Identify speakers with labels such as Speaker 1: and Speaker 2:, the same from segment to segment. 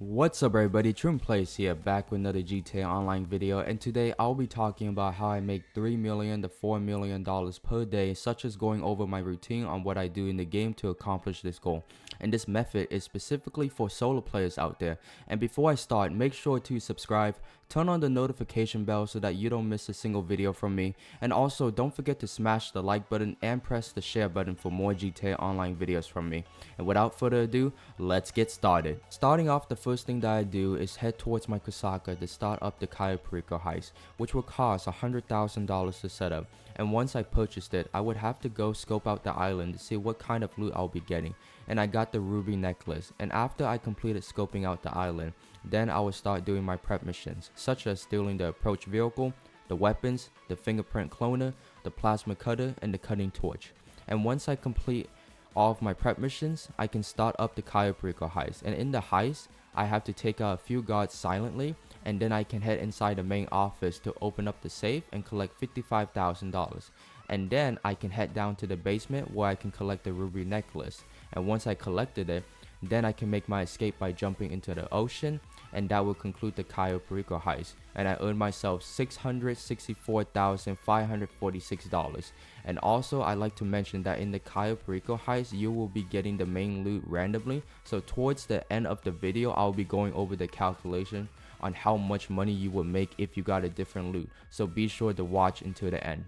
Speaker 1: What's up everybody, Trim Plays here, back with another GTA Online video, and today I'll be talking about how I make $3 million to $4 million per day, such as going over my routine on what I do in the game to accomplish this goal. And this method is specifically for solo players out there. And before I start, make sure to subscribe, turn on the notification bell so that you don't miss a single video from me, and also don't forget to smash the like button and press the share button for more GTA Online videos from me. And without further ado, let's get started. Starting off, the first thing that I do is head towards my Kusaka to start up the Kaio Heist, which will cost $100,000 to set up. And once I purchased it, I would have to go scope out the island to see what kind of loot I'll be getting. And I got the ruby necklace, and after I completed scoping out the island, then I would start doing my prep missions, such as stealing the approach vehicle, the weapons, the fingerprint cloner, the plasma cutter, and the cutting torch. And once I complete all of my prep missions, I can start up the Kaio Heist. And in the heist, I have to take out a few guards silently, and then I can head inside the main office to open up the safe and collect $55,000. And then I can head down to the basement where I can collect the ruby necklace. And once I collected it, then I can make my escape by jumping into the ocean, and that will conclude the Kaio Heist. And I earned myself $664,546. And also, I like to mention that in the Kaio Heist, you will be getting the main loot randomly. So towards the end of the video, I'll be going over the calculation on how much money you would make if you got a different loot. So be sure to watch until the end.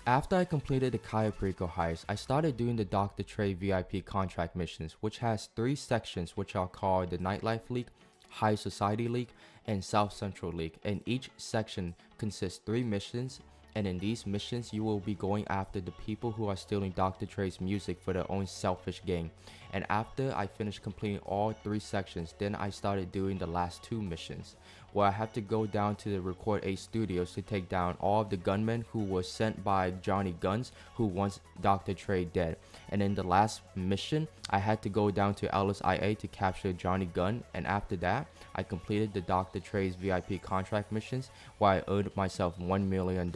Speaker 1: After I completed the Kaio Heist, I started doing the Dr. Trey VIP contract missions, which has 3 sections which are called the Nightlife League, High Society League, and South Central League. And each section consists 3 missions, and in these missions you will be going after the people who are stealing Dr. Trey's music for their own selfish gain. And after I finished completing all 3 sections, then I started doing the last 2 missions, where I have to go down to the Record 8 studios to take down all of the gunmen who were sent by Johnny Guns, who wants Dr. Trey dead. And in the last mission, I had to go down to Ellis IA to capture Johnny Gunn, and after that, I completed the Dr. Trey's VIP contract missions, where I earned myself $1 million.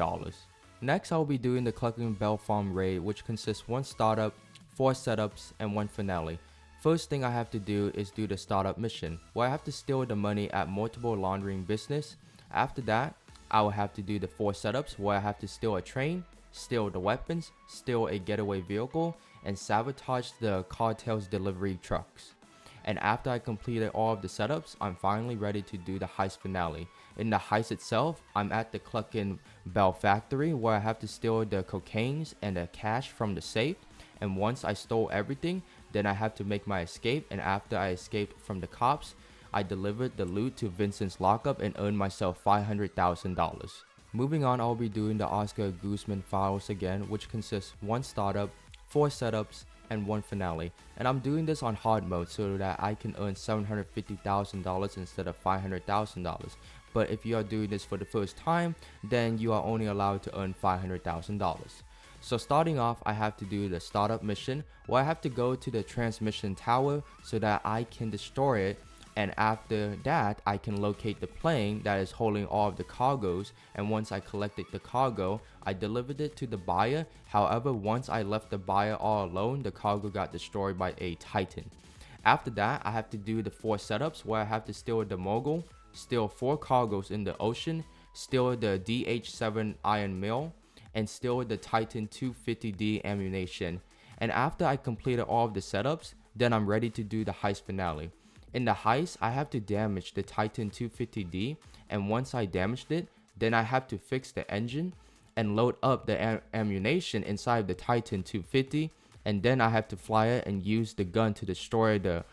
Speaker 1: Next, I'll be doing the Clucking Bell Farm raid, which consists 1 startup, 4 setups, and 1 finale. First thing I have to do is do the startup mission, where I have to steal the money at multiple laundering business. After that, I will have to do the 4 setups, where I have to steal a train, steal the weapons, steal a getaway vehicle, and sabotage the cartel's delivery trucks. And after I completed all of the setups, I'm finally ready to do the heist finale. In the heist itself, I'm at the Clucking Bell factory, where I have to steal the cocaines and the cash from the safe. And once I stole everything, then I have to make my escape, and after I escaped from the cops, I delivered the loot to Vincent's lockup and earned myself $500,000. Moving on, I'll be doing the Oscar Gooseman files again, which consists 1 startup, 4 setups, and 1 finale. And I'm doing this on hard mode so that I can earn $750,000 instead of $500,000. But if you are doing this for the first time, then you are only allowed to earn $500,000. So starting off, I have to do the startup mission, where I have to go to the transmission tower so that I can destroy it, and after that I can locate the plane that is holding all of the cargoes, and once I collected the cargo, I delivered it to the buyer. However, once I left the buyer all alone, the cargo got destroyed by a Titan. After that, I have to do the 4 setups, where I have to steal the mogul, steal 4 cargoes in the ocean, steal the DH7 iron mill, and steal the Titan 250D ammunition. And after I completed all of the setups, then I'm ready to do the heist finale. In the heist, I have to damage the Titan 250D, and once I damaged it, then I have to fix the engine and load up the ammunition inside the Titan 250, and then I have to fly it and use the gun to destroy the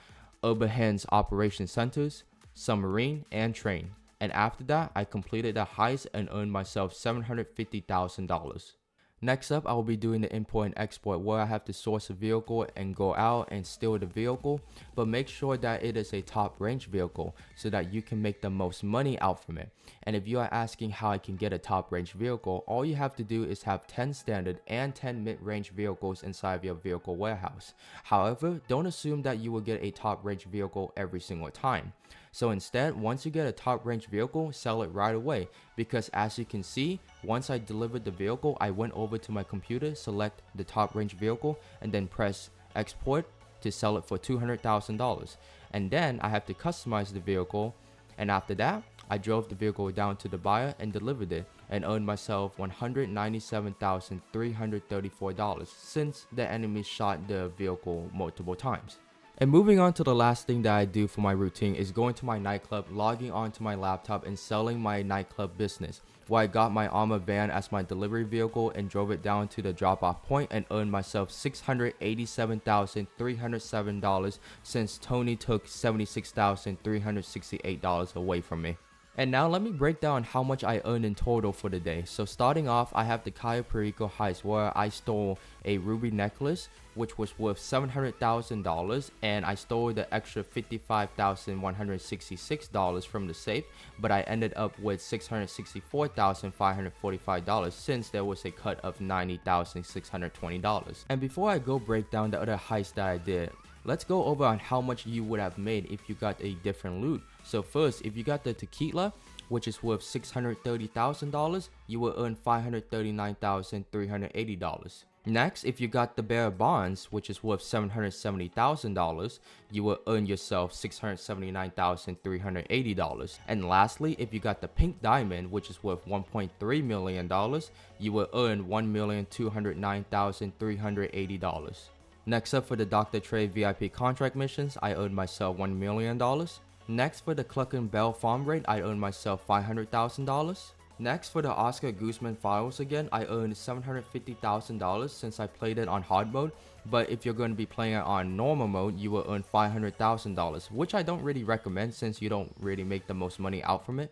Speaker 1: Oberhan's operation centers, submarine, and train. And after that, I completed the heist and earned myself $750,000. Next up, I will be doing the import and export, where I have to source a vehicle and go out and steal the vehicle, but make sure that it is a top range vehicle so that you can make the most money out from it. And if you are asking how I can get a top range vehicle, all you have to do is have 10 standard and 10 mid-range vehicles inside of your vehicle warehouse. However, don't assume that you will get a top range vehicle every single time. So instead, once you get a top range vehicle, sell it right away, because as you can see, once I delivered the vehicle, I went over to my computer, select the top range vehicle, and then press export to sell it for $200,000. and then I have to customize the vehicle, and after that I drove the vehicle down to the buyer and delivered it and earned myself $197,334 since the enemy shot the vehicle multiple times. And moving on to the last thing that I do for my routine is going to my nightclub, logging onto my laptop and selling my nightclub business, where I got my armor van as my delivery vehicle and drove it down to the drop-off point and earned myself $687,307 since Tony took $76,368 away from me. And now let me break down how much I earned in total for the day. So starting off, I have the Kaio Heist where I stole a ruby necklace which was worth $700,000, and I stole the extra $55,166 from the safe, but I ended up with $664,545 since there was a cut of $90,620. And before I go break down the other heists that I did, let's go over on how much you would have made if you got a different loot. So first, if you got the tequila, which is worth $630,000, you will earn $539,380. Next, if you got the bearer bonds, which is worth $770,000, you will earn yourself $679,380. And lastly, if you got the pink diamond, which is worth $1.3 million, you will earn $1,209,380. Next up, for the Dr. Trey VIP contract missions, I earned myself $1 million. Next, for the Clucking Bell farm raid, I earned myself $500,000. Next, for the Oscar Gooseman files again, I earned $750,000 since I played it on hard mode, but if you're going to be playing it on normal mode, you will earn $500,000, which I don't really recommend since you don't really make the most money out from it.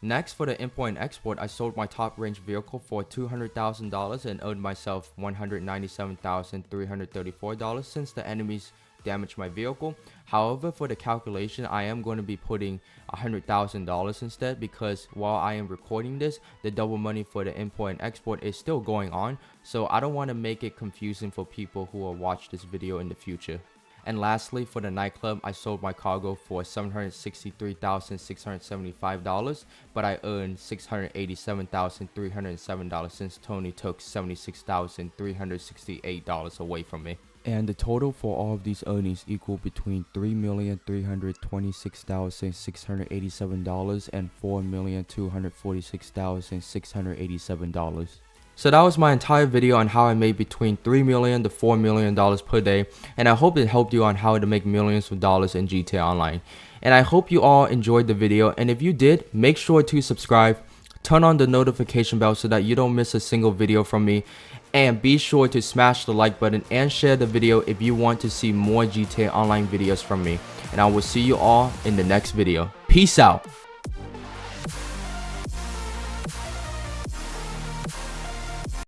Speaker 1: Next, for the import and export, I sold my top range vehicle for $200,000 and earned myself $197,334 since the enemies damaged my vehicle. However, for the calculation, I am going to be putting $100,000 instead, because while I am recording this, the double money for the import and export is still going on, so I don't want to make it confusing for people who will watch this video in the future. And lastly, for the nightclub, I sold my cargo for $763,675, but I earned $687,307 since Tony took $76,368 away from me. And the total for all of these earnings equal between $3,326,687 and $4,246,687. So that was my entire video on how I made between $3 million to $4 million per day, and I hope it helped you on how to make millions of dollars in GTA Online. And I hope you all enjoyed the video, and if you did, make sure to subscribe, turn on the notification bell so that you don't miss a single video from me, and be sure to smash the like button and share the video if you want to see more GTA Online videos from me. And I will see you all in the next video. Peace out.